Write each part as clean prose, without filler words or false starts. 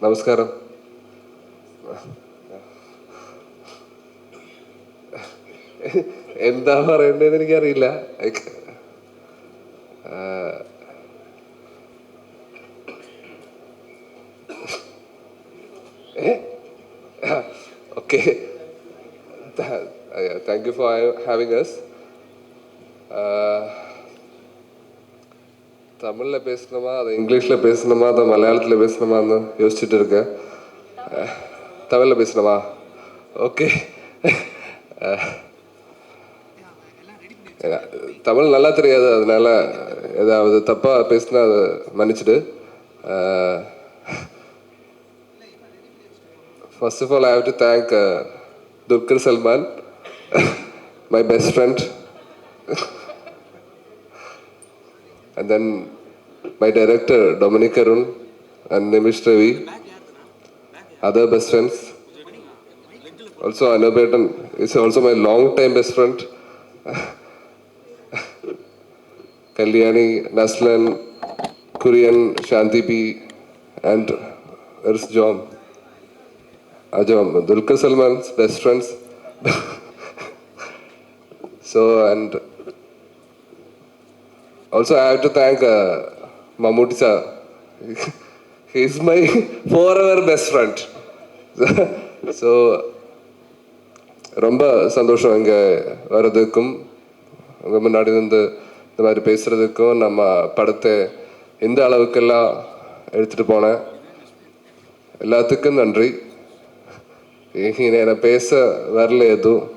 നമസ്കാരം. എന്താ പറയണ്ടതെന്ന് എനിക്കറിയില്ല. Okay, thank you for having us. தமிழில் பேசணுமா, அதை இங்கிலீஷில் பேசணுமா, அதை மலையாளத்தில் பேசணுமான்னு யோசிச்சுட்டு இருக்கேன். தமிழில் பேசணுமா? ஓகே. தமிழ் நல்லா தெரியாது, அதனால ஏதாவது தப்பாக பேசினா அதை மன்னிச்சுடு. First of all I have to thank Dulquer Salmaan, my best friend. And then my director Dominic Arun and Nimish Ravi, other best friends. Also Anubetan is also my long time best friend. Kalyani, Naslan, Kurian, Shanti P, and there's John. Ajam, Dulquer Salman's best friends. So, and also I have to thank Mammootty sir. He is my forever best friend. So, ரொம்ப சந்தோஷம் இங்கே வர்றதுக்கும் உங்கள் முன்னாடி வந்து இந்த மாதிரி பேசுகிறதுக்கும், நம்ம படத்தை எந்த அளவுக்கெல்லாம் எடுத்துகிட்டு போனேன் எல்லாத்துக்கும் நன்றி. என்னை பேச வரல எதுவும்.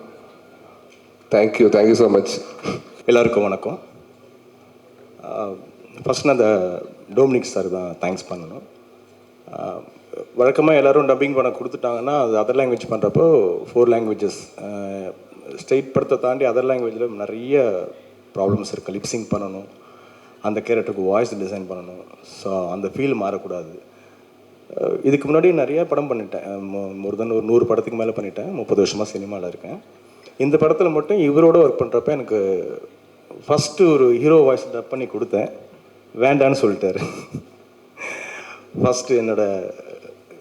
Thank you so much. எல்லாருக்கும் வணக்கம். ஃபஸ்ட் நான் அந்த டோமினிக் சார் தான் தேங்க்ஸ் பண்ணணும். வழக்கமாக எல்லோரும் டப்பிங் பண்ண கொடுத்துட்டாங்கன்னா அது அதர் லாங்குவேஜ் பண்ணுறப்போ 4 லாங்குவேஜஸ் ஸ்டேட் படத்தை தாண்டி அதர் லாங்குவேஜில் நிறைய ப்ராப்ளம்ஸ் இருக்குது. லிப்ஸிங் பண்ணணும், அந்த கேரக்டருக்கு வாய்ஸ் டிசைன் பண்ணணும். ஸோ அந்த ஃபீல் மாறக்கூடாது. இதுக்கு முன்னாடி நிறைய படம் பண்ணிட்டேன். மோர் தென் ஒரு 100 படத்துக்கு மேலே பண்ணிட்டேன். 30 வருஷமாக சினிமாவில் இருக்கேன். இந்த படத்தில் மட்டும் இவரோட ஒர்க் பண்ணுறப்ப எனக்கு ஃபஸ்ட்டு ஒரு ஹீரோ வாய்ஸ் டப் பண்ணி கொடுத்தேன். வேண்டான்னு சொல்லிட்டாரு. ஃபஸ்ட்டு என்னோடய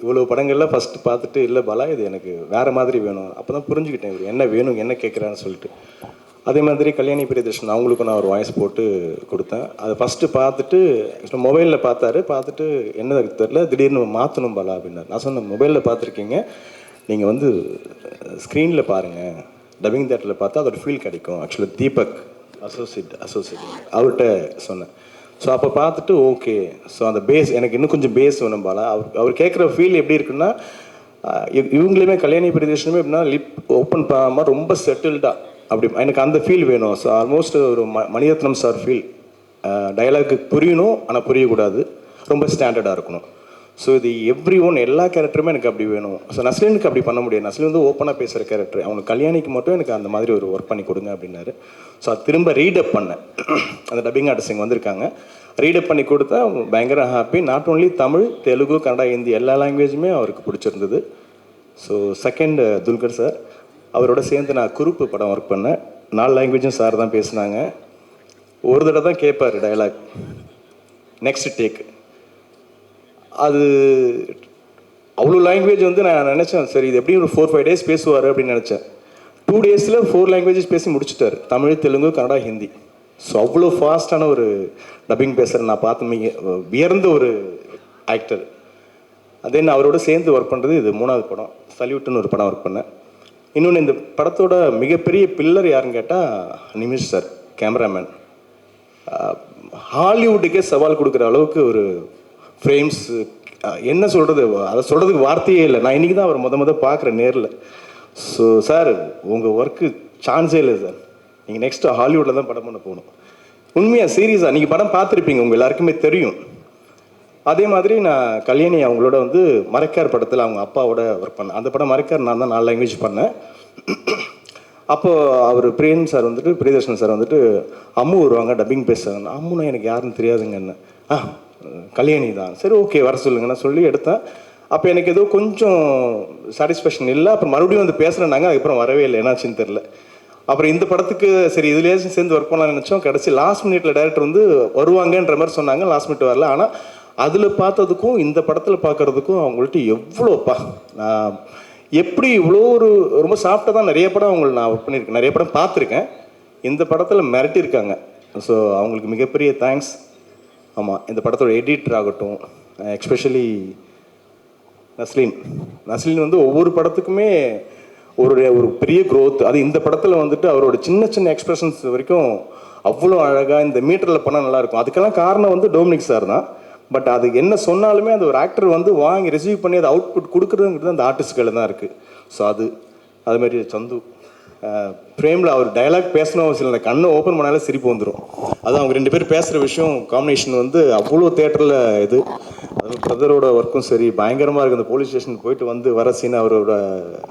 இவ்வளோ படங்களில் ஃபஸ்ட்டு பார்த்துட்டு, இல்லை பாலா இது எனக்கு வேறு மாதிரி வேணும். அப்போ தான் புரிஞ்சுக்கிட்டேன் இவர் என்ன வேணும், என்ன கேட்குறான்னு சொல்லிட்டு. அதே மாதிரி கல்யாணி பிரியதர்ஷன் அவங்களுக்கும் நான் ஒரு வாய்ஸ் போட்டு கொடுத்தேன். அதை ஃபஸ்ட்டு பார்த்துட்டு மொபைலில் பார்த்துட்டு என்ன தெரில, திடீர்னு மாற்றணும் பாலா அப்படின்னாரு. நான் சொன்னேன், மொபைலில் பார்த்துருக்கீங்க, நீங்கள் வந்து ஸ்க்ரீனில் பாருங்கள், டப்பிங் தேட்டரில் பார்த்தா அதோட ஃபீல் கிடைக்கும். ஆக்சுவலாக தீபக் அசோசியேட் அவர்கிட்ட சொன்னேன். ஸோ அப்போ பார்த்துட்டு ஓகே, ஸோ அந்த பேஸ் எனக்கு இன்னும் கொஞ்சம் பேஸ் வேணும் பாலா. அவர் கேட்குற ஃபீல் எப்படி இருக்குன்னா, இவங்களுமே கல்யாணி பிரியதர்ஷனுமே எப்படின்னா லிப் ஓப்பன் பண்ணாமல் ரொம்ப செட்டில்டாக அப்படி எனக்கு அந்த ஃபீல் வேணும். ஸோ ஆல்மோஸ்ட் ஒரு மணிரத்னம் சார் ஃபீல். டயலாக்கு புரியணும், ஆனால் புரியக்கூடாது, ரொம்ப ஸ்டாண்டர்டாக இருக்கணும். ஸோ இது எவ்ரி ஒன் எல்லா கேரக்டருமே எனக்கு அப்படி வேணும். ஸோ நஸ்லினுக்கு அப்படி பண்ண முடியாது. நஸ்லின் வந்து ஓப்பனாக பேசுகிற கேரக்டர். அவங்க கல்யாணிக்கு மட்டும் எனக்கு அந்த மாதிரி ஒரு ஒர்க் பண்ணி கொடுங்க அப்படின்னாரு. ஸோ அது திரும்ப ரீடப் பண்ணேன். அந்த டப்பிங் ஆர்டிஸ்ட் வந்திருக்காங்க, ரீடப் பண்ணி கொடுத்தா பயங்கர happy. Not only Tamil, Telugu, Kannada, Hindi எல்லா லாங்குவேஜுமே அவருக்கு பிடிச்சிருந்தது. ஸோ செகண்ட் துல்கர் சார், அவரோட சேர்ந்து நான் குரூப்பு படம் ஒர்க் பண்ணேன். 4 லாங்குவேஜும் சார் தான் பேசினாங்க. ஒரு தடவை தான் கேட்பார் டயலாக், நெக்ஸ்ட் டேக். அது அவ்வளோ லாங்குவேஜ் வந்து நான் நினச்சேன், சரி இது எப்படியும் ஒரு 4-5 டேஸ் பேசுவார் அப்படின்னு நினச்சேன். 2 டேஸில் 4 லாங்குவேஜஸ் பேசி முடிச்சுட்டார். தமிழ், தெலுங்கு, கன்னடா, ஹிந்தி. ஸோ அவ்வளோ ஃபாஸ்ட்டான ஒரு டப்பிங் பேசுகிற நான் பார்த்து மிக வியர்ந்த ஒரு ஆக்டர். தென் அவரோட சேர்ந்து ஒர்க் பண்ணுறது இது 3வது படம். சல்யூட்னு ஒரு படம் ஒர்க் பண்ணேன். இன்னொன்று, இந்த படத்தோட மிகப்பெரிய பில்லர் யாருன்னு கேட்டால் நிமிஷ் சார், கேமராமேன். ஹாலிவுட்டுக்கே சவால் கொடுக்குற அளவுக்கு ஒரு ஃப்ரேம்ஸ், என்ன சொல்கிறது, அதை சொல்கிறதுக்கு வார்த்தையே இல்லை. நான் இன்றைக்கி தான் அவர் முத பார்க்குறேன் நேரில். ஸோ சார், உங்கள் ஒர்க்கு சான்ஸே இல்லை சார். நீங்கள் நெக்ஸ்ட்டு ஹாலிவுட்டில் தான் படம் பண்ண போகணும். உண்மையாக சீரியஸாக நீங்கள் படம் பார்த்துருப்பீங்க, உங்கள் எல்லாருக்குமே தெரியும். அதே மாதிரி நான் கல்யாணி அவங்களோட வந்து மரைக்கார் படத்தில் அவங்க அப்பாவோட ஒர்க் பண்ணேன். அந்த படம் மரைக்கார் நான் தான் 4 லாங்குவேஜ் பண்ணேன். அப்போது அவர் பிரியதர்ஷன் சார் வந்துட்டு அம்மு வருவாங்க டப்பிங் பேசுவாங்க. அம்முனா எனக்கு யாருன்னு தெரியாதுங்கன்னு. கல்யாணி தான், சரி ஓகே வர சொல்லுங்கன்னு சொல்லி எடுத்தேன். அப்போ எனக்கு ஏதோ கொஞ்சம் சாட்டிஸ்ஃபேக்ஷன் இல்லை. அப்புறம் மறுபடியும் வந்து பேசுகிறேன்னாங்க. அதுக்கப்புறம் வரவே இல்லை, என்னாச்சுன்னு தெரில. அப்புறம் இந்த படத்துக்கு சரி இதுலேயே சேர்ந்து ஒர்க் பண்ணலாம்னு நினச்சோம். கடைசி லாஸ்ட் மினிட்ல டேரக்டர் வந்து வருவாங்கன்ற மாதிரி சொன்னாங்க. லாஸ்ட் மினிட் வரல. ஆனால் அதில் பார்த்ததுக்கும் இந்த படத்தில் பார்க்குறதுக்கும் அவங்கள்ட்ட எவ்வளோப்பா நான் எப்படி இவ்வளோ ஒரு ரொம்ப சாஃப்டாக தான் நிறைய படம் அவங்களை நான் ஒர்க் பண்ணியிருக்கேன், நிறைய படம் பார்த்துருக்கேன். இந்த படத்தில் மிரட்டியிருக்காங்க. ஸோ அவங்களுக்கு மிகப்பெரிய தேங்க்ஸ். ஆமாம், இந்த படத்தோட எடிட்டர் ஆகட்டும், எஸ்பெஷலி நஸ்லீன் வந்து ஒவ்வொரு படத்துக்குமே ஒரு பெரிய க்ரோத். அது இந்த படத்தில் வந்துட்டு அவரோட சின்ன சின்ன எக்ஸ்பிரஷன்ஸ் வரைக்கும் அவ்வளோ அழகாக இந்த மீட்டரில் பண்ணால் நல்லாயிருக்கும். அதுக்கெல்லாம் காரணம் வந்து டொமினிக் சார் தான். பட் அது என்ன சொன்னாலுமே அந்த ஒரு ஆக்டர் வந்து வாங்கி ரிசீவ் பண்ணி அதை அவுட்புட் கொடுக்குறதுங்கிறது அந்த ஆர்டிஸ்ட்களில் தான் இருக்குது. ஸோ அதுமாரி சந்து ஃப்ரேமில் அவர் டைலாக் பேசணும் அவசியம் இல்லை, கண்ணை ஓப்பன் பண்ணாலே சிரிப்பு வந்துடும். அது அவங்க 2 பேர் பேசுகிற விஷயம் காம்பினேஷன் வந்து அவ்வளோ தேட்டரில் இது. அது பிரதரோட ஒர்க்கும் சரி பயங்கரமாக இருக்குது. அந்த போலீஸ் ஸ்டேஷன் போயிட்டு வந்து வர சீன்,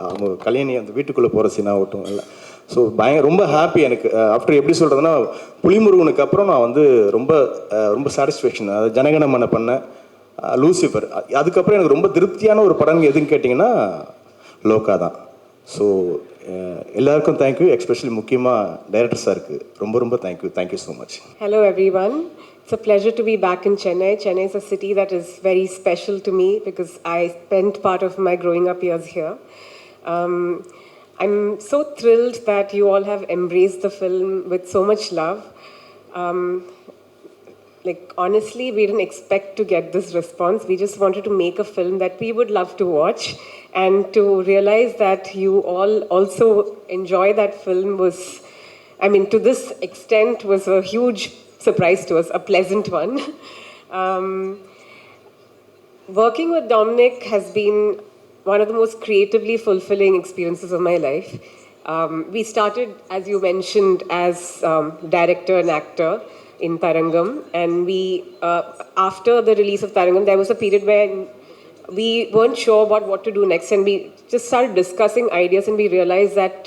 அவங்க கல்யாணி அந்த வீட்டுக்குள்ளே போகிற சீனாகட்டும் இல்லை. ஸோ ரொம்ப ஹாப்பி எனக்கு. ஆஃப்டர் எப்படி சொல்கிறதுனா, புலிமுருகனுக்கு அப்புறம் நான் வந்து ரொம்ப சாட்டிஸ்ஃபேக்ஷன். அது ஜனகணமன பண்ணேன், லூசிஃபர். அதுக்கப்புறம் எனக்கு ரொம்ப திருப்தியான ஒரு படம் எதுன்னு கேட்டிங்கன்னா லோகா தான். ஸோ எல்லாருக்கும் தேங்க்யூ, எஸ்பெஷலி முக்கியமாக டைரக்டர் சாருக்கு ரொம்ப thank you so much. Hello everyone. It's a pleasure to be back in Chennai. Chennai is a city that is very special to me because I spent part of my growing up years here. I'm so thrilled that you all have embraced the film with so much love. Honestly, we didn't expect to get this response. We just wanted to make a film that we would love to watch, and to realize that you all also enjoy that film was, to this extent, was a huge surprise to us, a pleasant one. Working with Dominic has been one of the most creatively fulfilling experiences of my life. We started, as you mentioned, as director and actor in Tarangam, and after the release of Tarangam, there was a period where we weren't sure about what to do next, and we just started discussing ideas, and we realized that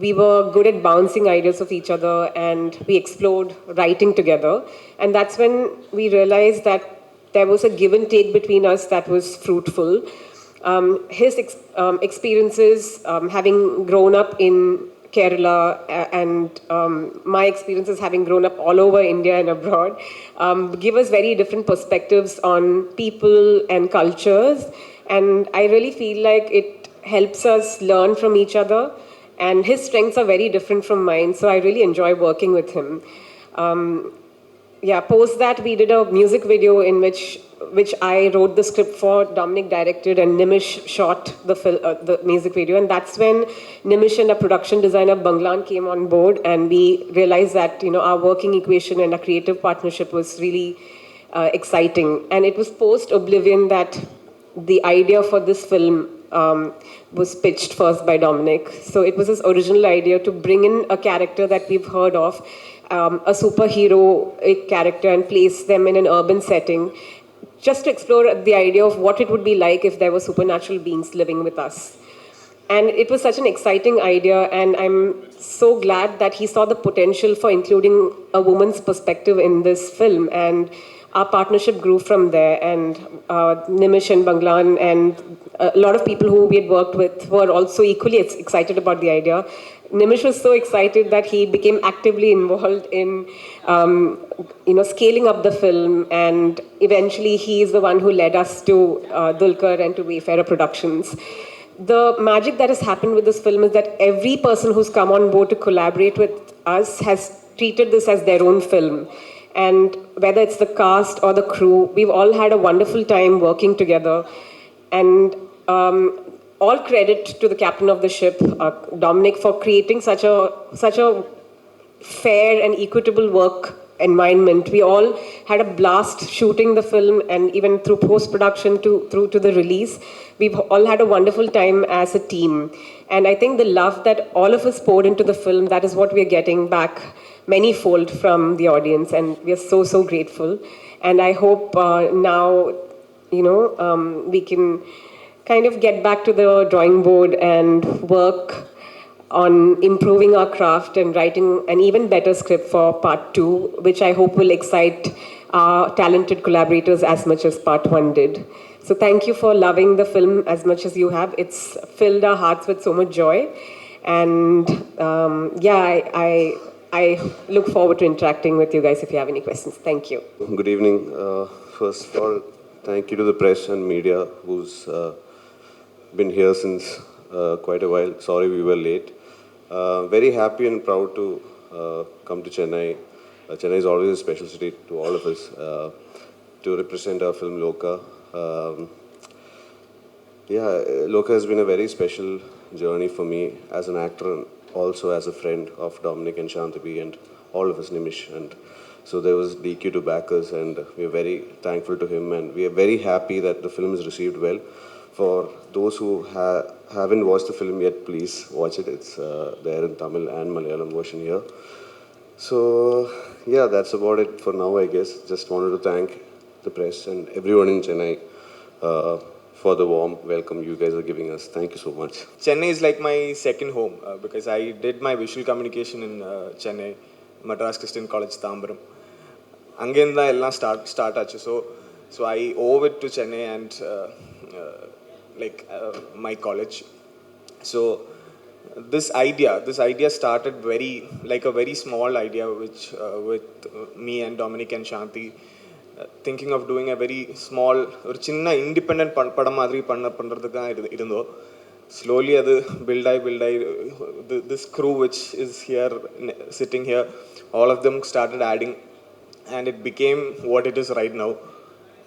we were good at bouncing ideas of each other, and we explored writing together. And that's when we realized that there was a give and take between us that was fruitful. His experiences, having grown up in Kerala, and my experiences having grown up all over India and abroad, give us very different perspectives on people and cultures. And I really feel like it helps us learn from each other. And his strengths are very different from mine, so I really enjoy working with him. Post that, we did a music video in which I wrote the script for, Dominic directed, and Nimish shot the music video. And that's when Nimish and our production designer Banglan came on board, and we realized that our working equation and our creative partnership was really exciting. And it was post Oblivion that the idea for this film was pitched first by Dominic. So it was his original idea to bring in a character that we've heard of, a superhero character, and place them in an urban setting, just to explore the idea of what it would be like if there were supernatural beings living with us. And it was such an exciting idea, and I'm so glad that he saw the potential for including a woman's perspective in this film, and our partnership grew from there. And Nimish and Banglan and a lot of people who we had worked with were also equally excited about the idea. Nimish was so excited that he became actively involved in scaling up the film, and eventually he is the one who led us to Dulquer and to Wayfarer Productions. The magic that has happened with this film is that every person who's come on board to collaborate with us has treated this as their own film. And whether it's the cast or the crew, we've all had a wonderful time working together. And all credit to the captain of the ship, Dominic, for creating such a fair and equitable work environment. We all had a blast shooting the film, and even through post-production through to the release, we've all had a wonderful time as a team. And I think the love that all of us poured into the film, that is what we're getting back manyfold from the audience, and we are so grateful. And I hope now we can kind of get back to the drawing board and work on improving our craft and writing an even better script for part 2, which I hope will excite our talented collaborators as much as part 1 did. So thank you for loving the film as much as you have. It's filled our hearts with so much joy. And I look forward to interacting with you guys if you have any questions. Thank you. Good evening. First of all, thank you to the press and media who's been here since quite a while. Sorry we were late. Very happy and proud to come to Chennai. Chennai is always a special city to all of us to represent our film Loka. Loka has been a very special journey for me as an actor and also as a friend of Dominic and Shantabi and all of us, Nimish. And so there was DQ to back us, and we are very thankful to him, and we are very happy that the film is received well. For those who haven't watched the film yet, please watch it. It's there in Tamil and Malayalam version here. So yeah, that's about it for now, I guess. Just wanted to thank the press and everyone in Chennai for the warm welcome you guys are giving us. Thank you so much. Chennai is like my second home because I did my visual communication in Chennai, Madras Christian College, Tambaram. Angenda ella start achu. So I owe it to Chennai and my college. So this idea started a very small idea, which with me and Dominic and Shanti thinking of doing a very small or chinna independent padam madri pandradhukku irundho. Slowly adu build this crew which is here sitting here, all of them started adding, and it became what it is right now.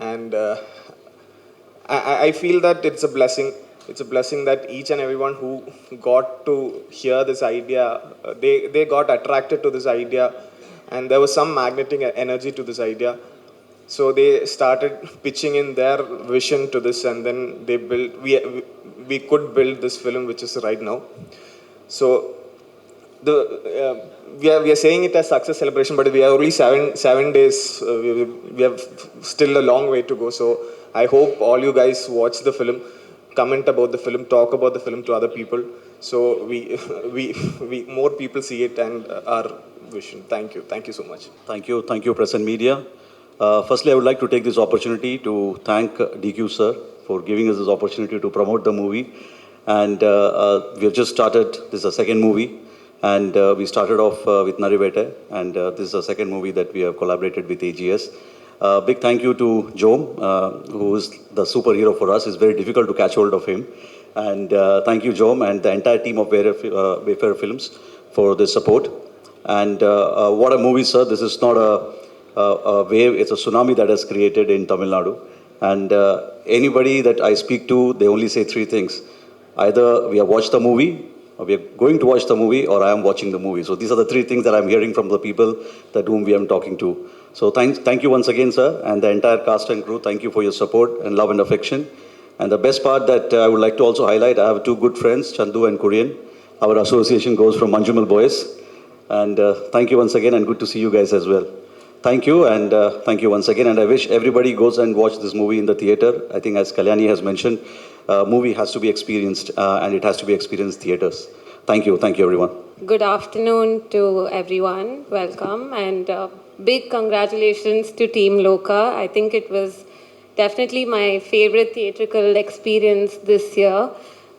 And I feel that it's a blessing. It's a blessing that each and everyone who got to hear this idea, they got attracted to this idea, and there was some magnetic energy to this idea. So they started pitching in their vision to this, and then they built. We could build this film, which is right now. So we are saying it as success celebration, but we are only seven days. We have still a long way to go. So I hope all you guys watch the film, comment about the film, talk about the film to other people. So we more people see it and our vision. Thank you so much. Thank you, press and media. Firstly, I would like to take this opportunity to thank DQ sir for giving us this opportunity to promote the movie. And we have just started, this is our second movie, and we started off with Narivete, and this is our second movie that we have collaborated with AGS. Big thank you to Jom, who is the superhero for us. It's very difficult to catch hold of him. And thank you, Jom, and the entire team of Wayfair Films for the support. And what a movie, sir. This is not a wave, it's a tsunami that has created in Tamil Nadu. And anybody that I speak to, they only say three things. Either we have watched the movie, or we are going to watch the movie, or I am watching the movie. So these are the three things that I'm hearing from the people that whom we are talking to. So thank you once again, sir, and the entire cast and crew. Thank you for your support and love and affection. And the best part that I would like to also highlight, I have two good friends, Chandu and Kurian. Our association goes from Manjumal Boys. And thank you once again, and good to see you guys as well. Thank you, and thank you once again. And I wish everybody goes and watch this movie in the theater. I think as Kalyani has mentioned, movie has to be experienced, and it has to be experienced theaters. Thank you everyone. Good afternoon to everyone. Welcome, and big congratulations to Team Loka. I think it was definitely my favorite theatrical experience this year.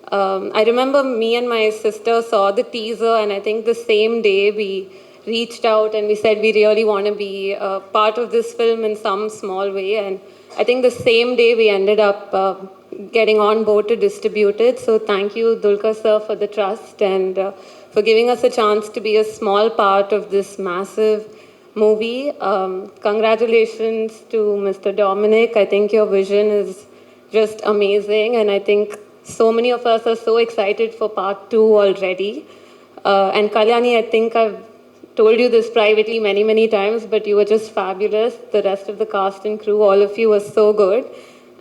I remember me and my sister saw the teaser, and I think the same day we reached out and we said we really want to be part of this film in some small way. And I think the same day we ended up getting on board to distribute it. So thank you, Dulkar sir, for the trust and for giving us a chance to be a small part of this massive movie. Congratulations to Mr. Dominic. I think your vision is just amazing, and I think so many of us are so excited for part 2 already. And Kalyani, I think I've told you this privately many times, but you were just fabulous. The rest of the cast and crew, all of you were so good.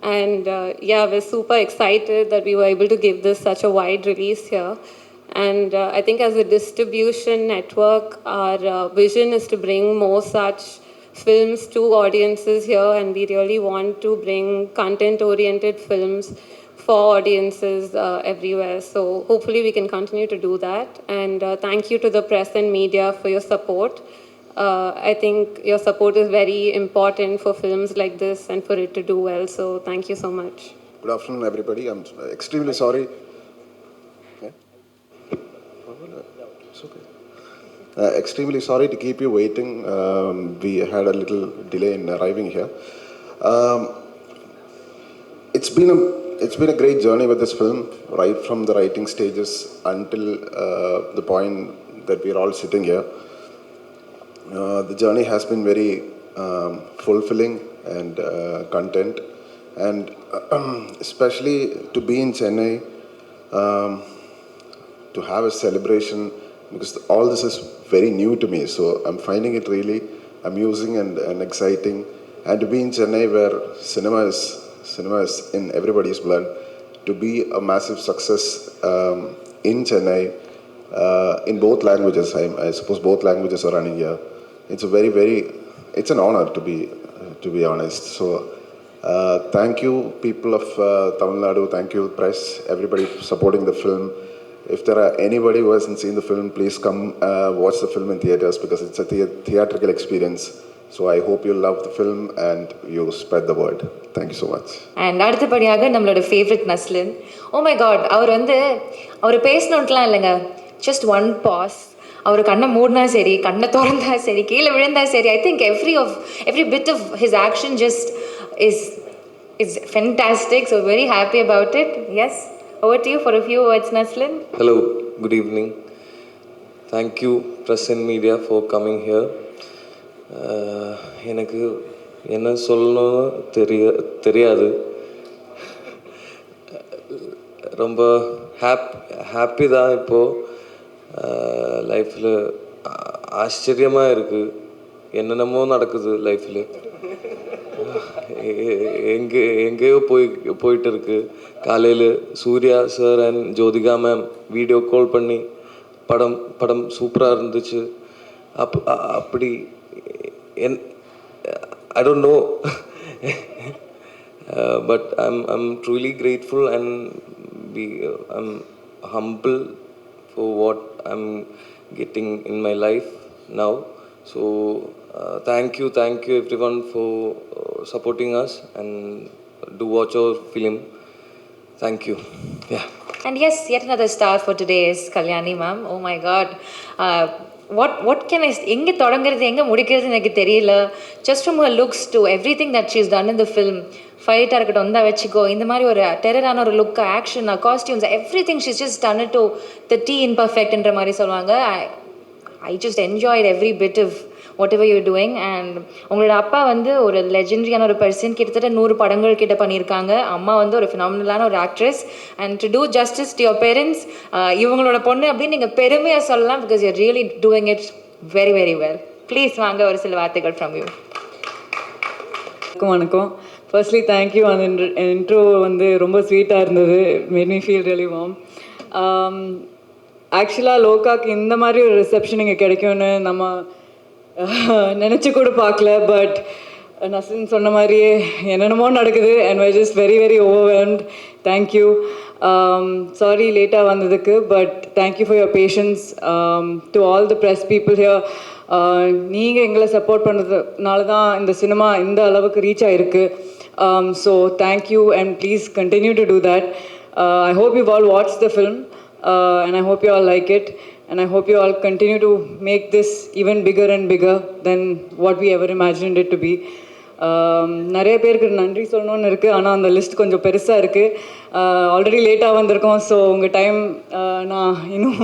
And we're super excited that we were able to give this such a wide release here. And I think as a distribution network, our vision is to bring more such films to audiences here, and we really want to bring content-oriented films for audiences everywhere. So hopefully we can continue to do that. And thank you to the press and media for your support. I think your support is very important for films like this and for it to do well. So thank you so much. Good afternoon, everybody. I'm extremely sorry. Yeah? It's okay. Extremely sorry to keep you waiting. We had a little delay in arriving here. It's been a great journey with this film, right from the writing stages until the point that we're all sitting here. The journey has been very fulfilling and content, and especially to be in Chennai, to have a celebration, because all this is very new to me, so I'm finding it really amusing and exciting. And to be in Chennai, where cinema is in everybody's blood, to be a massive success in Chennai, in both languages. I suppose both languages are running here. It's a it's an honor to be honest. So thank you, people of Tamil Nadu. Thank you, press, everybody for supporting the film. If there are anybody who hasn't seen the film, please come watch the film in theaters, because it's a theatrical experience. So I hope you love the film and you spread the word. Thank you so much. And அடுத்தபடியாக நம்மளோட favourite Nazlin. Oh my god, அவர் பேசணும்ட்டுலாம் இல்லைங்க, just one pause. அவர் கண்ணை மூடினா சரி, கண்ணை திறந்தா சரி, கீழே விழுந்தா சரி, I think every bit of his action just is fantastic. So very happy about it. Yes, over to you for a few words, Naslin. Hello, good evening. Thank you, press and media, for coming here. எனக்கு என்ன சொல்லணும்னு தெரியாது. ரொம்ப happy தான் இப்போது. லைஃப்பில் ஆச்சரியமாக இருக்குது, என்னென்னமோ நடக்குது லைஃப்பில். எங்கேயோ போயிட்டு இருக்கு. காலையில் Suriya sir and Jyothika ma'am video call பண்ணி படம் சூப்பராக இருந்துச்சு. அப்படி I don't know, but I'm truly grateful and I'm humble for what I'm getting in my life now. So thank you everyone for supporting us, and do watch our film. Thank you. Yeah. And yes, yet another star for today is Kalyani ma'am. Oh my god. What can I எங்கே தொடங்குறது எங்கே முடிக்கிறது எனக்கு தெரியல. Just from her looks to everything that she's done in the film, ஃபைட்டாக இருக்கட்டும், வந்தால் வச்சுக்கோ, இந்த மாதிரி ஒரு டெரரான ஒரு look, action, costumes, everything she's just done it to the T இம்பர்ஃபெக்ட்ன்ற மாதிரி சொல்லுவாங்க. I just enjoyed every bit of whatever you're doing. And உங்களோட அப்பா ஒரு லெஜெண்டரியான ஒரு பர்சன், கிட்டத்தட்ட 100 படங்கள் கிட்ட பண்ணியிருக்காங்க. அம்மா ஒரு ஃபினாமினலான ஒரு actress. And to two justice to your parents, இவங்களோட பொண்ணு அப்படின்னு நீங்கள் பெருமையாக சொல்லலாம், because your really doing it very very well. Please வாங்க ஒரு சில வார்த்தைகள் ஃப்ரம் யூ. வணக்கம். Firstly thank you. அந்த இன்ட்ரோ ரொம்ப ஸ்வீட்டாக இருந்தது. Made me feel really warm. ஆக்சுவலாக லோகாக்கு இந்த மாதிரி ஒரு ரிசப்ஷன் இங்கே கிடைக்கும்னு நம்ம நினச்சி கூட பார்க்கல. பட் நஸ்லின் சொன்ன மாதிரியே என்னென்னமோ நடக்குது. And I just very very overwhelmed. Thank you. Sorry லேட்டாக வந்ததுக்கு, but thank you for your patience. To all the press people here, நீங்கள் எங்களை சப்போர்ட் பண்ணுறதுனால தான் இந்த சினிமா இந்த அளவுக்கு ரீச் ஆகிருக்கு. So thank you, and please continue to do that. I hope you all watch the film, and I hope you all like it, and I hope you all continue to make this even bigger and bigger than what we ever imagined it to be. நிறைய பேருக்கு நன்றி சொல்லணும்னு இருக்குது, ஆனால் அந்த list கொஞ்சம் பெருசாக இருக்குது. ஆல்ரெடி லேட்டாக வந்திருக்கோம். ஸோ உங்கள் டைம் நான் இன்னும்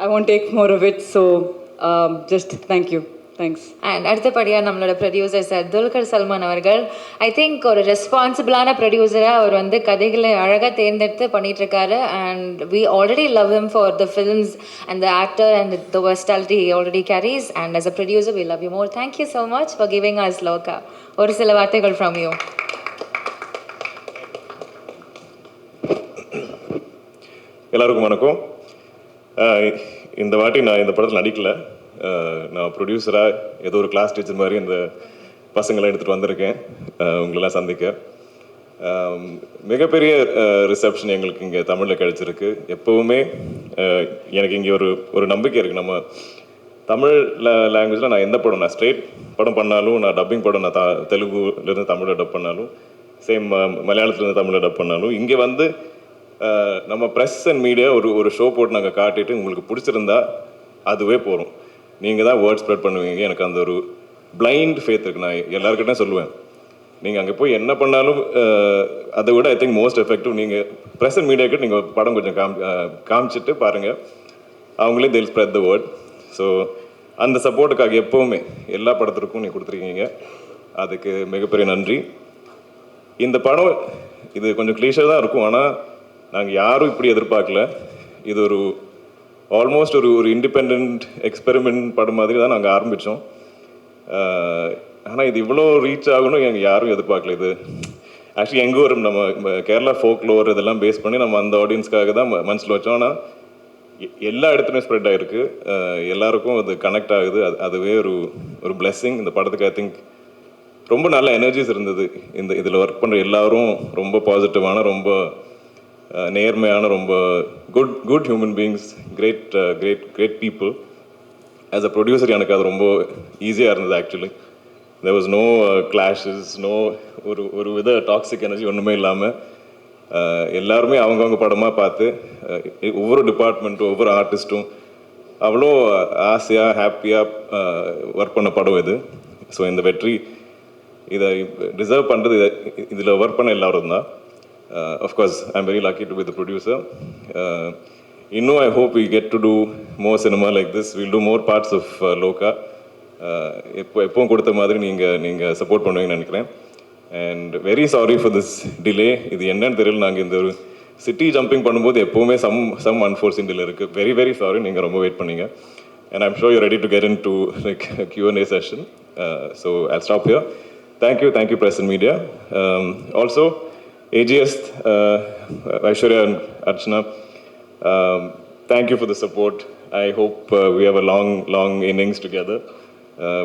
I won't take more of it. So just thank you. Thanks. And அடுத்தபடியாக நம்மளோட ப்ரொடியூசர் சார் துல்கர் சல்மான் அவர்கள், ஐ திங்க் ஒரு ரெஸ்பான்சிபிளான ப்ரொடியூசராக அவர் கதைகளை அழகாக தேர்ந்தெடுத்து பண்ணிகிட்ருக்காரு. And we already love him for the films and the actor and the versatility he already carries. And as a producer we love you more. Thank you so much for giving us Lokah. ஒரு சில வார்த்தைகள் from you. எல்லாருக்கும் வணக்கம். இந்த வாட்டி நான் இந்த படத்தில் நடிக்கலை. நான் ப்ரொடியூசராக ஏதோ ஒரு கிளாஸ் டீச்சர் மாதிரி இந்த பசங்களாம் எடுத்துகிட்டு வந்திருக்கேன் உங்களெல்லாம் சந்திக்க. மிகப்பெரிய ரிசப்ஷன் எங்களுக்கு இங்கே தமிழில் கிடச்சிருக்கு. எப்போவுமே எனக்கு இங்கே ஒரு நம்பிக்கை இருக்குது. நம்ம தமிழ் லாங்குவேஜில் நான் எந்த படம், நான் ஸ்ட்ரெயிட் படம் பண்ணாலும், நான் டப்பிங் படம், நான் தெலுங்குலேருந்து தமிழில் டப் பண்ணாலும், சேம் மலையாளத்துலேருந்து தமிழில் டப் பண்ணாலும், இங்கே நம்ம ப்ரெஸ் அண்ட் மீடியா ஒரு ஷோ போட்டு நாங்கள் காட்டிட்டு உங்களுக்கு பிடிச்சிருந்தா அதுவே போகிறோம். நீங்கள் தான் வேர்ட் ஸ்ப்ரெட் பண்ணுவீங்க. எனக்கு அந்த ஒரு பிளைண்ட் ஃபேத் இருக்குது. நான் எல்லாருக்கிட்டையும் சொல்லுவேன், நீங்கள் அங்கே போய் என்ன பண்ணாலும் அதை விட ஐ திங்க் மோஸ்ட் எஃபெக்டிவ் நீங்கள் ப்ரெஸ் அண்ட் மீடியாவுக்கு நீங்கள் படம் கொஞ்சம் காமிச்சிட்டு பாருங்கள், அவங்களே they'll spread the word. So அந்த சப்போர்ட்டுக்காக எப்போவுமே எல்லா படத்திற்கும் நீங்கள் கொடுத்துருக்கீங்க, அதுக்கு மிகப்பெரிய நன்றி. இந்த படம் இது கொஞ்சம் கிளீஷாக தான் இருக்கும், ஆனால் நாங்கள் யாரும் இப்படி எதிர்பார்க்கல. இது ஒரு ஆல்மோஸ்ட் ஒரு இண்டிபெண்ட் எக்ஸ்பெரிமெண்ட் படம் மாதிரி தான் நாங்கள் ஆரம்பித்தோம். ஆனால் இது இவ்வளோ ரீச் ஆகணும் எங்கள் யாரும் எதிர்பார்க்கல. இது ஆக்சுவலி எங்கள் ஊர் நம்ம கேரளா ஃபோக் லோர் இதெல்லாம் பேஸ் பண்ணி நம்ம அந்த ஆடியன்ஸ்க்காக தான் மனசில் வச்சோம். ஆனால் எல்லா இடத்துலையும் ஸ்ப்ரெட் ஆகிருக்கு, எல்லாருக்கும் அது கனெக்ட் ஆகுது. அதுவே ஒரு பிளெஸ்ஸிங் இந்த படத்துக்கு. ஐ திங்க் ரொம்ப நல்ல எனர்ஜிஸ் இருந்தது. இதில் ஒர்க் பண்ணுற எல்லாரும் ரொம்ப பாசிட்டிவான, ரொம்ப நேர்மையான, ரொம்ப good human beings, great people. As a producer எனக்கு அது ரொம்ப ஈஸியாக இருந்தது. Actually there was no clashes, no ஒரு வித டாக்ஸிக் எனர்ஜி ஒன்றுமே இல்லாமல் எல்லாருமே அவங்கவுங்க படமாக பார்த்து ஒவ்வொரு டிபார்ட்மெண்ட்டும் ஒவ்வொரு ஆர்டிஸ்ட்டும் அவ்வளோ ஆசையாக ஹாப்பியாக ஒர்க் பண்ண படம் இது. ஸோ இந்த வெற்றி இதை டிசர்வ் பண்ணுறது இதில் ஒர்க் பண்ண எல்லாரும் தான். Of course I am very lucky to be the producer. இன்னும் I hope we get to do more cinema like this. Will do more parts of Lokah. எப்பவும் கொடுத்த மாதிரி நீங்கள் சப்போர்ட் பண்ணுவீங்கன்னு நினைக்கிறேன். And very sorry for this delay. இது என்னன்னு தெரியல, நாங்கள் இந்த ஒரு சிட்டி ஜம்பிங் பண்ணும்போது எப்போவுமே சம் அன்ஃபோர்சின் டிலே இருக்குது. வெரி சாரி, நீங்கள் ரொம்ப வெயிட் பண்ணீங்க. And I'm sure you ready to get in to like Q&A session. So I'll stop here. Thank you press and media. Also AGS, Aishwarya and Archana, thank you for the support. I hope we have a long innings together.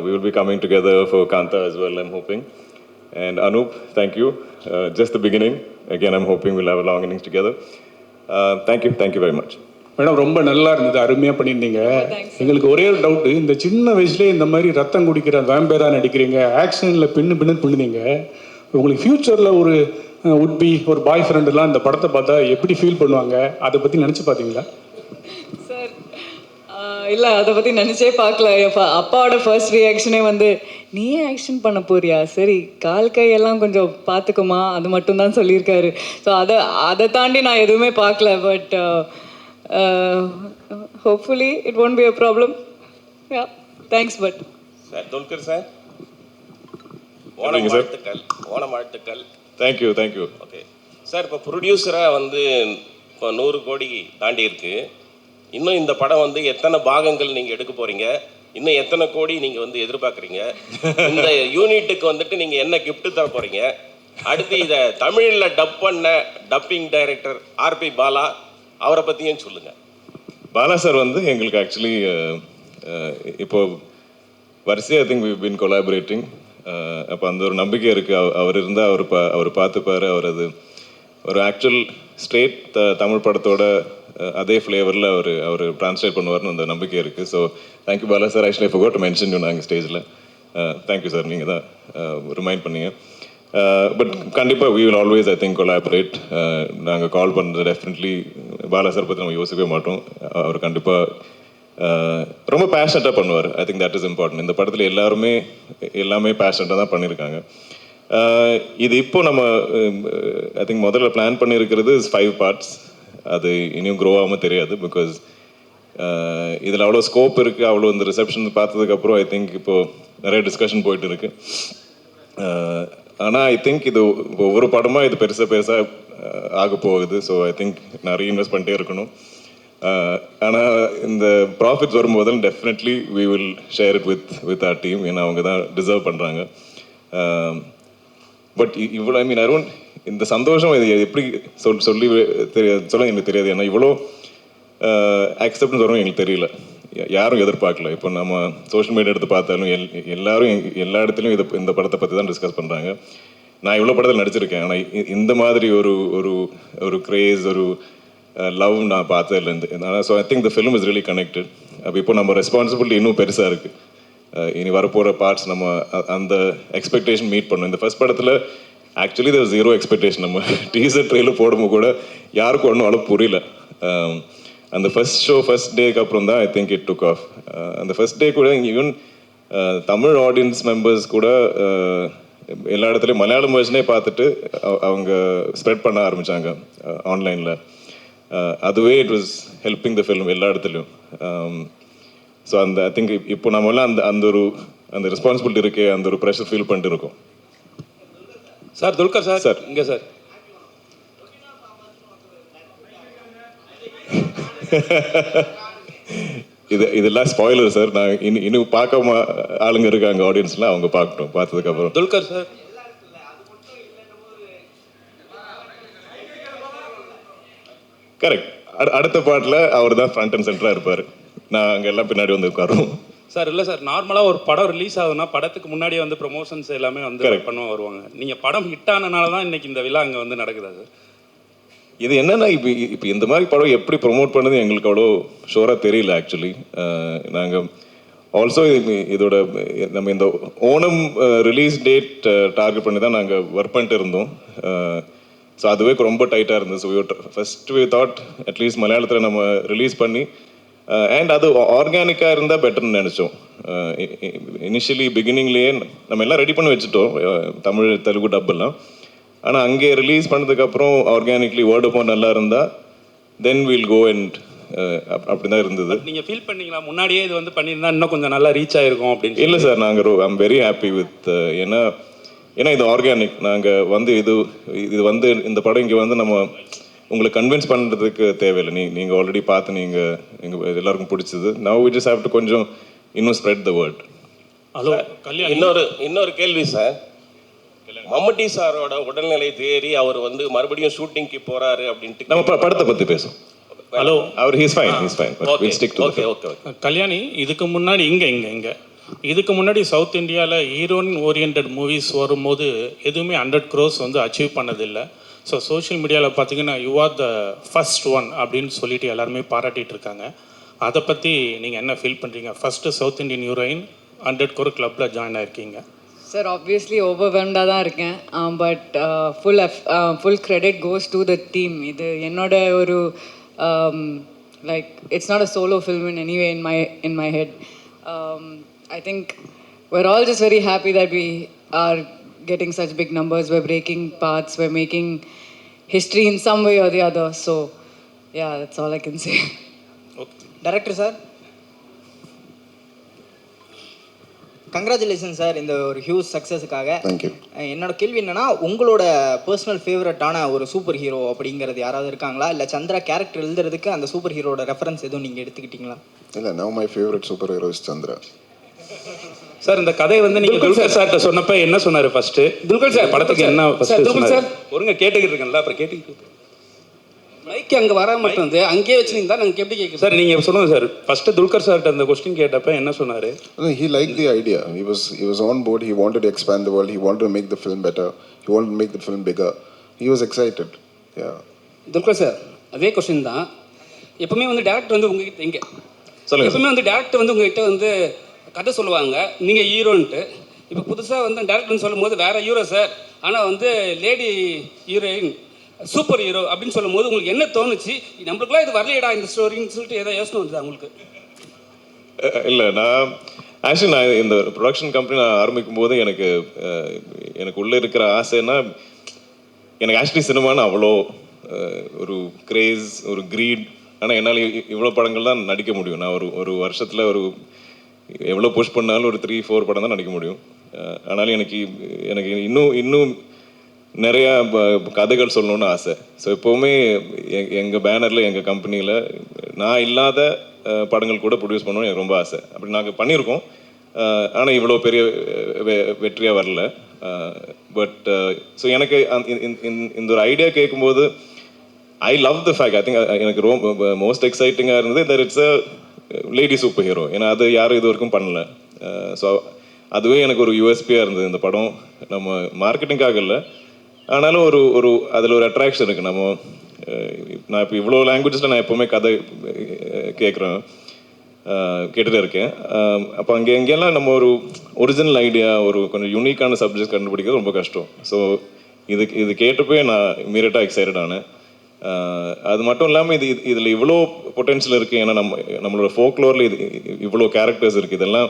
We will be coming together for Kanta as well, I'm hoping. And Anup, thank you. Just the beginning. Again, I'm hoping we'll have a long innings together. Thank you very much. Madam ரொம்ப நல்லா இருந்தது, அருமையாக பண்ணியிருந்தீங்க. எங்களுக்கு ஒரே ஒரு doubt, இந்த சின்ன வயசுலேயே இந்த மாதிரி ரத்தம் குடிக்கிற வேம்பேராக நடிக்கிறீங்க, ஆக்ஷனில் பின்னு பண்ணுனீங்க. உங்களுக்கு ஃப்யூச்சரில் ஒரு உட்பி ஒரு பாய் ஃப்ரெண்டெல்லாம் இந்த படத்தை பார்த்தா எப்படி ஃபீல் பண்ணுவாங்க, அதை பற்றி நினச்சி பார்த்தீங்களா? சார் இல்லை, அதை பற்றி நினச்சே பார்க்கல. அப்பாவோட ஃபர்ஸ்ட் ரியாக்ஷனே வந்து நீயே ஆக்ஷன் பண்ண போறியா, சரி கால் கையெல்லாம் கொஞ்சம் பார்த்துக்குமா, அது மட்டும்தான் சொல்லியிருக்காரு. ஸோ அதை தாண்டி நான் எதுவுமே பார்க்கல. But hopefully it won't be a problem. Yeah, thanks. But sir, Dulkar sir, Onam வாழ்த்துக்கள். Thank you. ஓகே சார், இப்போ ப்ரொடியூசராக வந்து இப்போ 100 கோடி தாண்டி இருக்கு. இன்னும் இந்த படம் வந்து எத்தனை பாகங்கள் நீங்கள் எடுக்க போகிறீங்க, இன்னும் எத்தனை கோடி நீங்கள் வந்து எதிர்பார்க்குறீங்க, இந்த யூனிட்டுக்கு வந்துட்டு நீங்கள் என்ன கிஃப்ட்டு தர போகிறீங்க, அடுத்து இதை தமிழில் டப் பண்ண டப்பிங் டைரக்டர் ஆர்பி பாலா, அவரை பற்றியும் சொல்லுங்கள். பாலா சார் வந்து எங்களுக்கு ஆக்சுவலி இப்போ வரிசையாக I think we been collaborating. அப்போ அந்த ஒரு நம்பிக்கை இருக்குது. அவர் இருந்தால் அவர் பார்த்துப்பார். அவர் அது ஒரு ஆக்சுவல் ஸ்ட்ரெயிட் தமிழ் படத்தோட அதே ஃப்ளேவரில் அவர் ட்ரான்ஸ்லேட் பண்ணுவார்னு அந்த நம்பிக்கை இருக்குது. So thank you Bala sir. Actually four to mention you நாங்கள் ஸ்டேஜில். தேங்க்யூ சார், நீங்கள் தான் ரிமைண்ட் பண்ணீங்க. பட் கண்டிப்பாக we will always I think collaborate. நாங்கள் கால் பண்ணுறது டெஃபினெட்லி பாலா சார் பற்றி நம்ம யோசிக்கவே மாட்டோம். அவர் கண்டிப்பாக ரொம்ப பேஷனட்டாக பண்ணுவார். I think that is important. இந்த படத்தில் எல்லாமே பேஷனட்டாக தான் பண்ணியிருக்காங்க. இது இப்போ நம்ம ஐ திங்க் முதல்ல பிளான் பண்ணியிருக்கிறது 5 parts. அது இனியும் க்ரோ ஆகாமல் தெரியாது. பிகாஸ் இதில் அவ்வளோ ஸ்கோப் இருக்குது. அவ்வளோ இந்த ரிசப்ஷன் பார்த்ததுக்கப்புறம் ஐ திங்க் இப்போது நிறைய டிஸ்கஷன் போயிட்டு இருக்குது. ஆனால் ஐ திங்க் இது ஒவ்வொரு படமாக இது பெருசாக ஆக போகுது. ஸோ ஐ திங்க் நான் ரீஇன்வெஸ்ட் பண்ணிட்டே இருக்கணும். ஆனால் இந்த ப்ராஃபிட்ஸ் வரும்போது definitely we will share it with our team. ஏன்னா அவங்க தான் டிசர்வ் பண்ணுறாங்க. பட் இவ்வளோ ஐ மீன் ஐ டோன்ட் இந்த சந்தோஷம் இது எப்படி சொல்ல எனக்கு தெரியாது. ஏன்னா இவ்வளோ அக்செப்டன்ஸ் வரும் எங்களுக்கு தெரியல. யாரும் எதிர்பார்க்கல. இப்போ நம்ம சோஷியல் மீடியா எடுத்து பார்த்தாலும் எல்லாரும் எல்லா இடத்துலையும் இந்த படத்தை பற்றி தான் டிஸ்கஸ் பண்ணுறாங்க. நான் இவ்வளோ படத்தில் நடிச்சிருக்கேன், ஆனால் இந்த மாதிரி ஒரு கிரேஸ், ஒரு லவ் நான் பார்த்ததில்ல. So I think the film is really connected. அப்போ இப்போ நம்ம ரெஸ்பான்சிபிலிட்டி இன்னும் பெருசாக இருக்குது. இனி வரப்போகிற பார்ட்ஸ் நம்ம அந்த எக்ஸ்பெக்டேஷன் மீட் பண்ணணும். இந்த ஃபர்ஸ்ட் படத்தில் ஆக்சுவலி தேர் ஜீரோ எக்ஸ்பெக்டேஷன். நம்ம டீசர் ட்ரெயிலர் போடும்போது கூட யாருக்கும் ஒன்றும் அளவு புரியல. அந்த ஃபர்ஸ்ட் டேக்கு அப்புறம் தான் I think it took off. அந்த ஃபர்ஸ்ட் டே கூட ஈவன் தமிழ் ஆடியன்ஸ் மெம்பர்ஸ் கூட எல்லா இடத்துலையும் மலையாளம் வேர்ஷனே பார்த்துட்டு அவங்க ஸ்ப்ரெட் பண்ண ஆரம்பித்தாங்க ஆன்லைனில். அதுவே it was helping the film எல்லா இடத்துலையும். ஸோ அந்த ஐ திங்க் இப்போ நம்மளாம் அந்த ரெஸ்பான்சிபிலிட்டி இருக்கு, அந்த ஒரு ப்ரெஷர் ஃபீல் பண்ணிட்டு இருக்கோம். சார் துல்கர் சார் சார் இங்கே சார் இதெல்லாம் ஸ்பாயிலர் சார். நான் இன்னும் பார்க்காம ஆளுங்க இருக்காங்க ஆடியன்ஸ்லாம், அவங்க பார்க்கட்டும். பார்த்ததுக்கப்புறம் துல்கர் சார் கரெக்ட். அடுத்த பாட்டில் அவர் தான் ஃப்ரண்ட் அண்ட் சென்டராக இருப்பார், நான் அங்கே எல்லாம் பின்னாடி வந்து உட்காருவோம். சார் இல்லை சார், நார்மலாக ஒரு படம் ரிலீஸ் ஆகுதுன்னா படத்துக்கு முன்னாடியே வந்து ப்ரொமோஷன்ஸ் எல்லாமே வந்து பண்ண வருவாங்க. நீங்கள் படம் ஹிட் ஆனனால தான் இன்னைக்கு இந்த விழா அங்கே வந்து நடக்குதா சார்? இது என்னன்னா இப்போ இந்த மாதிரி படம் எப்படி ப்ரொமோட் பண்ணது எங்களுக்கு அவ்வளோ ஷோராக தெரியல ஆக்சுவலி. நாங்கள் ஆல்சோ இதோட நம்ம இந்த ஓணம் ரிலீஸ் டேட் டார்கெட் பண்ணி தான் நாங்கள் ஒர்க் பண்ணிட்டு இருந்தோம். ஸோ அதுவே ரொம்ப டைட்டாக இருந்தது. So first we thought at least மலையாளத்தில் நம்ம ரிலீஸ் பண்ணி அண்ட் அது ஆர்கானிக்காக இருந்தால் பெட்டர்னு நினச்சோம். இனிஷியலி பிகினிங்லேயே நம்ம எல்லாம் ரெடி பண்ணி வச்சுட்டோம், தமிழ் தெலுங்கு டப்பெல்லாம். ஆனால் அங்கே ரிலீஸ் பண்ணதுக்கப்புறம் ஆர்கானிக்லி வேர்ட் ஆஃப் மவுத் நல்லா இருந்தால் தென் வில் கோ அண்ட் அப்படி தான் இருந்தது. நீங்கள் ஃபீல் பண்ணீங்களா முன்னாடியே இது வந்து பண்ணியிருந்தா இன்னும் கொஞ்சம் நல்லா ரீச் ஆகிருக்கும் அப்படின்னு? இல்லை சார், நாங்கள் ஐம் வெரி ஹாப்பி வித் ஏன்னா இது ஆர்கானிக். நாங்கள் வந்து இது வந்து இந்த படம் இங்கே வந்து நம்ம உங்களை கன்வின்ஸ் பண்ணுறதுக்கு தேவையில்லை. நீங்கள் ஆல்ரெடி பார்த்து எங்கள் எல்லாருக்கும் பிடிச்சது. Now we just have to கொஞ்சம் இன்னும் ஸ்ப்ரெட் த வேர்ட். ஹலோ இன்னொரு கேள்வி சார். மம்முட்டி சாரோட உடல்நிலை தேறி அவர் வந்து மறுபடியும் ஷூட்டிங்க்கு போறாரு அப்படின்ட்டு நம்ம படத்தை பற்றி பேசும். ஹலோ அவர் he's fine. Will stick to okay okay. Kalyani, இதுக்கு முன்னாடி இதுக்கு முன்னாடி சவுத் இந்தியாவில் ஹீரோயின் ஓரியன்ட் மூவிஸ் வரும்போது எதுவுமே 100 crores வந்து அச்சீவ் பண்ணதில்லை. ஸோ சோஷியல் மீடியாவில் பார்த்தீங்கன்னா you are the first one அப்படின்னு சொல்லிட்டு எல்லாருமே பாராட்டிகிட்டு இருக்காங்க. அதை பற்றி நீங்கள் என்ன ஃபீல் பண்ணுறீங்க? First south Indian heroine 100 crore கிளப்பில் ஜாயின் ஆயிருக்கீங்க. சார் ஆப்வியஸ்லி ஓவர்வெல்ம்டாக தான் இருக்கேன். But full credit goes to the team. இது என்னோட ஒரு like it's not a solo film in anyway in my head. I think we're all just very happy that we are getting such big numbers. We're breaking paths. We're making history in some way or the other. So yeah, that's all I can say. Director sir, congratulation sir இந்த ஒரு huge சக்ஸஸுக்காக. Thank you. என்னோட கேள்வி என்னன்னா, உங்களோட personal ஃபேவரட்டான ஒரு super hero அப்படிங்கிறது யாராவது இருக்காங்களா? இல்லை சந்திரா கேரக்டர் எழுதுறதுக்கு அந்த சூப்பர் ஹீரோட ரெஃபரன்ஸ் எதுவும் நீங்கள் எடுத்துக்கிட்டீங்களா? இல்லை, now my favourite super hero is Chandra. Sir இந்த கதை வந்து நீங்கள் துல்கர் சார்கிட்ட சொன்னப்ப என்ன சொன்னார் ஃபர்ஸ்ட்? துல்கர் சார் படத்துக்கு என்ன ஃபர்ஸ்ட் சொன்னார்? ஒருங்க கேட்டுக்கிட்டு இருக்கேன்ல, அப்புறம் கேட்டுக்கிட்டு மைக் அங்கே வர மாட்டேங்குது, அங்கேயே வச்சுருந்தா நாங்கள் எப்படி கேட்குறோம் சார்? நீங்கள் சொல்லுங்கள் சார். ஃபர்ஸ்ட் துல்கர் சார்கிட்ட அந்த கொஸ்டின் கேட்டப்ப என்ன சொன்னார்? He liked the idea. He was on board. He wanted to expand the world. He wanted to make the film better. He wanted to make the film bigger. He was excited. Yeah. Dulquer sir அதே question தான். எப்பவுமே வந்து director வந்து உங்ககிட்ட எப்பவுமே வந்து director வந்து உங்ககிட்ட வந்து கதை சொல்லுவாங்க, நீங்கள் ஹீரோன்ட்டு. இப்போ புதுசாக வந்து டேரக்டர்னு சொல்லும் போது வேற ஹீரோ சார், ஆனால் வந்து லேடி ஹீரோயின் சூப்பர் ஹீரோ அப்படின்னு சொல்லும் போது உங்களுக்கு என்ன தோணுச்சு? நம்மளுக்குலாம் இது வரலையடா இந்த ஸ்டோரின்னு சொல்லிட்டு ஏதோ யோசனை வந்துதா உங்களுக்கு? இல்லை, நான் இந்த ப்ரொடக்ஷன் கம்பெனி நான் ஆரம்பிக்கும் போது எனக்கு உள்ளே இருக்கிற ஆசைன்னா, எனக்கு ஆக்சுவலி சினிமான்னு அவ்வளோ ஒரு கிரேஸ், ஒரு க்ரீட். ஆனால் என்னால் இவ்வளோ படங்கள் தான் நடிக்க முடியும். நான் ஒரு வருஷத்தில் எவ்வளோ புஷ் பண்ணாலும் ஒரு 3-4 படம் தான் நடிக்க முடியும். ஆனாலும் எனக்கு இன்னும் நிறையா கதைகள் சொல்லணும்னு ஆசை. ஸோ எப்போவுமே எங்கள் பேனரில் எங்கள் கம்பெனியில் நான் இல்லாத படங்கள் கூட ப்ரொடியூஸ் பண்ணணும்னு எனக்கு ரொம்ப ஆசை. அப்படி நாங்கள் பண்ணியிருக்கோம். ஆனால் இவ்வளோ பெரிய வெற்றியாக வரல. பட் ஸோ எனக்கு இந்த ஒரு ஐடியா கேட்கும்போது I love the fact. I think எனக்கு ரொம்ப மோஸ்ட் எக்ஸைட்டிங்காக இருந்தது that it's a lady super hero. ஏன்னா அது யாரும் இது வரைக்கும் பண்ணல. ஸோ அதுவே எனக்கு ஒரு யூஎஸ்பியாக இருந்தது. இந்த படம் நம்ம மார்க்கெட்டிங்காக இல்லை, ஆனாலும் அதில் ஒரு அட்ராக்ஷன் இருக்குது. நான் இப்போ இவ்வளோ லாங்குவேஜஸில் நான் எப்போவுமே கதை கேட்டுகிட்டே இருக்கேன். அப்போ எங்கெல்லாம் நம்ம ஒரு ஒரிஜினல் ஐடியா, ஒரு கொஞ்சம் யூனிக்கான சப்ஜெக்ட் கண்டுபிடிக்கிறது ரொம்ப கஷ்டம். ஸோ இது கேட்டப்போ நான் இமீடியட்டாக எக்ஸைட்டட் ஆனேன். அது மட்டும் இல்லாமல் இதில் இவ்வளோ பொட்டென்ஷியல் இருக்குது. ஏன்னா நம்மளோட ஃபோக்லோரில் இவ்வளோ கேரக்டர்ஸ் இருக்குது. இதெல்லாம்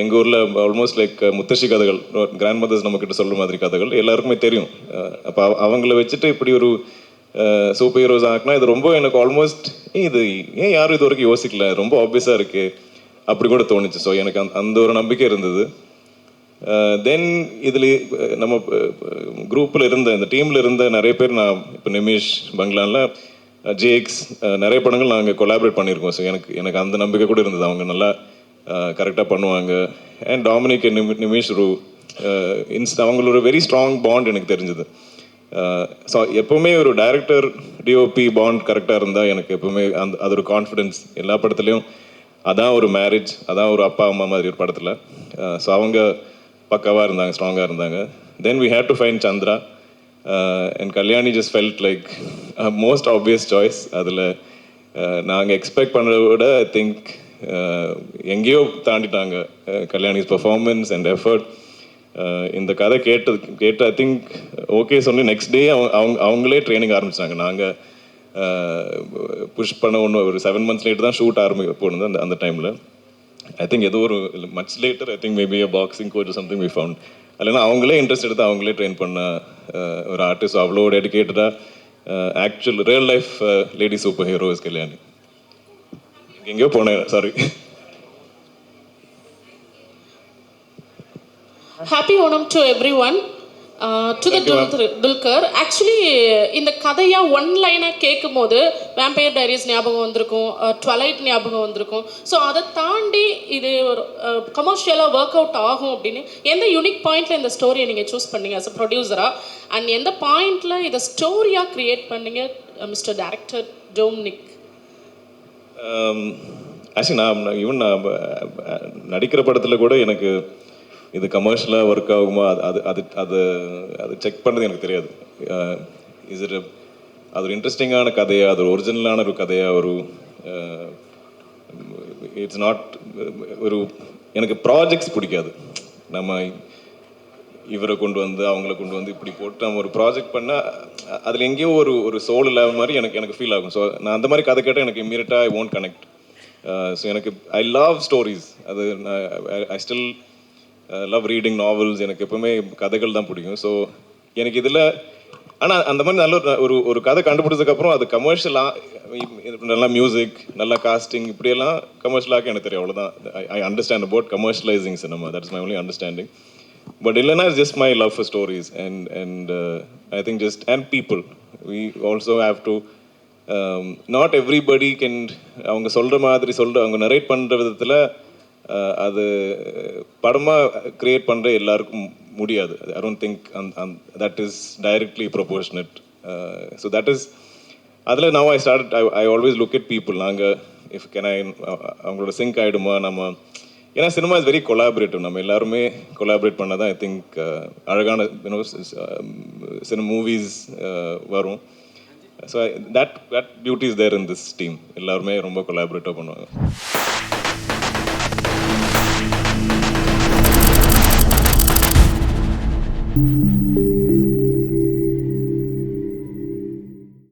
எங்கள் ஊரில் ஆல்மோஸ்ட் லைக் முத்தശ്ശி கதைகள், கிராண்ட் மதர்ஸ் நம்மக்கிட்ட சொல்கிற மாதிரி கதைகள் எல்லாருக்குமே தெரியும். அப்போ அவங்கள வச்சுட்டு இப்படி ஒரு சூப்பர் ஹீரோஸ் ஆகினா இது ரொம்ப எனக்கு ஆல்மோஸ்ட் இது ஏன் யாரும் இது வரைக்கும் யோசிக்கல, ரொம்ப ஆப்வியஸாக இருக்குது அப்படி கூட தோணுச்சு. ஸோ எனக்கு அந்த ஒரு நம்பிக்கை இருந்தது. தென் இதில் நம்ம குரூப்பில் இருந்த இந்த டீமில் இருந்த நிறைய பேர், நான் இப்போ நிமிஷ் பங்களானில் ஜேக்ஸ் நிறைய படங்கள் நாங்கள் கொலாபரேட் பண்ணியிருக்கோம். ஸோ எனக்கு அந்த நம்பிக்கை கூட இருந்தது, அவங்க நல்லா கரெக்டாக பண்ணுவாங்க. அண்ட் டாமினிக் நிமிஷ் ரூ அவங்களோட வெரி ஸ்ட்ராங் பாண்ட் எனக்கு தெரிஞ்சது. ஸோ எப்போவுமே ஒரு டைரக்டர் டிஓபி பாண்ட் கரெக்டாக இருந்தால் எனக்கு எப்போவுமே அது ஒரு கான்ஃபிடென்ஸ். எல்லா படத்துலையும் அதான் ஒரு மேரேஜ், அதான் ஒரு அப்பா அம்மா மாதிரி ஒரு படத்தில். ஸோ அவங்க பக்காவாக இருந்தாங்க, ஸ்ட்ராங்காக இருந்தாங்க. Then we had to find Chandra and Kalyani just felt like most obvious choice. அதில் நாங்கள் எக்ஸ்பெக்ட் பண்ணுறத விட ஐ திங்க் எங்கேயோ தாண்டிட்டாங்க கல்யாணிஸ் பெர்ஃபார்மன்ஸ் அண்ட் எஃபர்ட். இந்த கதை கேட்டு ஐ திங்க் ஓகே சொல்லி நெக்ஸ்ட் டே அவங்களே ட்ரைனிங் ஆரம்பிச்சாங்க. நாங்கள் புஷ் பண்ண ஒரு 7 months லேட்டு தான் ஷூட் போனது அந்த டைமில். ஐ திங்க் ஏதோ ஒரு much later, I think maybe boxing coach something we found. இல்லைன்னா அவங்களே இன்ட்ரெஸ்ட் எடுத்து அவங்களே ட்ரெயின் பண்ண ஒரு ஆர்டிஸ்ட். அவ்வளோ டெடிக்கேட்டடாக actual real life lady super hero is Kalyani. எங்கேயோ போனேன், sorry. Happy Onam to everyone. To the Dulquer. Actually, இந்த கதையா ஒன் லைனாக கேட்கும் போது வேம்பயர் டைரிஸ் ஞாபகம் வந்திருக்கும், ட்வலைட் ஞாபகம் வந்திருக்கும். ஸோ அதை தாண்டி இது ஒரு கமர்ஷியலாக ஒர்க் அவுட் ஆகும் அப்படின்னு எந்த யூனிக் பாயிண்டில் இந்த ஸ்டோரியை நீங்கள் சூஸ் பண்ணீங்க அஸ் அ ப்ரொடியூசராக? அண்ட் எந்த பாயிண்டில் இதை ஸ்டோரியாக க்ரியேட் பண்ணீங்க மிஸ்டர் டைரக்டர் டொமினிக்? ஆக்சுவலி நான் நடிக்கிற படத்தில் கூட எனக்கு இது கமர்ஷியலாக ஒர்க் ஆகுமா அது செக் பண்ணது எனக்கு தெரியாது. இஸ் இட் அது ஒரு இன்ட்ரெஸ்டிங்கான கதையா, அது ஒரு ஒரிஜினலான ஒரு கதையா, ஒரு இட்ஸ் நாட் ஒரு எனக்கு ப்ராஜெக்ட்ஸ் பிடிக்காது. நம்ம இவரை கொண்டு வந்து அவங்கள கொண்டு வந்து இப்படி போட்டு நம்ம ஒரு ப்ராஜெக்ட் பண்ணால் அதில் எங்கேயோ ஒரு சோல் இல்லாத மாதிரி எனக்கு ஃபீல் ஆகும். ஸோ நான் அந்த மாதிரி கதை கேட்டால் எனக்கு இம்மீடியட்டாக ஐ ஓன்ட் கனெக்ட். ஸோ எனக்கு ஐ லவ் ஸ்டோரிஸ். அது I still love reading novels. எனக்கு எப்பவுமே கதைகள் தான் பிடிக்கும். ஸோ எனக்கு இதில் ஆனால் அந்த மாதிரி நல்ல ஒரு கதை கண்டுபிடிச்சதுக்கப்புறம் அது கமர்ஷியலாக நல்லா மியூசிக், நல்லா காஸ்டிங், இப்படியெல்லாம் கமர்ஷியலாக எனக்கு தெரியும். அவ்வளோதான். I understand about commercialising cinema. That's my only understanding. But இல்லைன்னா it's just my love for stories and I think just and people. We also have to not everybody can அவங்க சொல்கிற மாதிரி அவங்க நரேட் பண்ணுற விதத்தில் அது படமாக க்ரியேட் பண்ணுற எல்லாருக்கும் முடியாது. I don't think that is directly proportionate. So that is அதில் now I always look at people. நாங்கள் இஃப் அவங்களோட சிங்க் ஆகிடுமா நம்ம, ஏன்னா சினிமா இஸ் வெரி கொலாபரேட்டிவ். நம்ம எல்லாருமே கொலாபரேட் பண்ணால் தான் ஐ திங்க் அழகான சினிமா மூவிஸ் வரும். So that beauty is there in this team. எல்லாருமே ரொம்ப கொலாபரேட்டிவ் பண்ணுவாங்க. Thank you.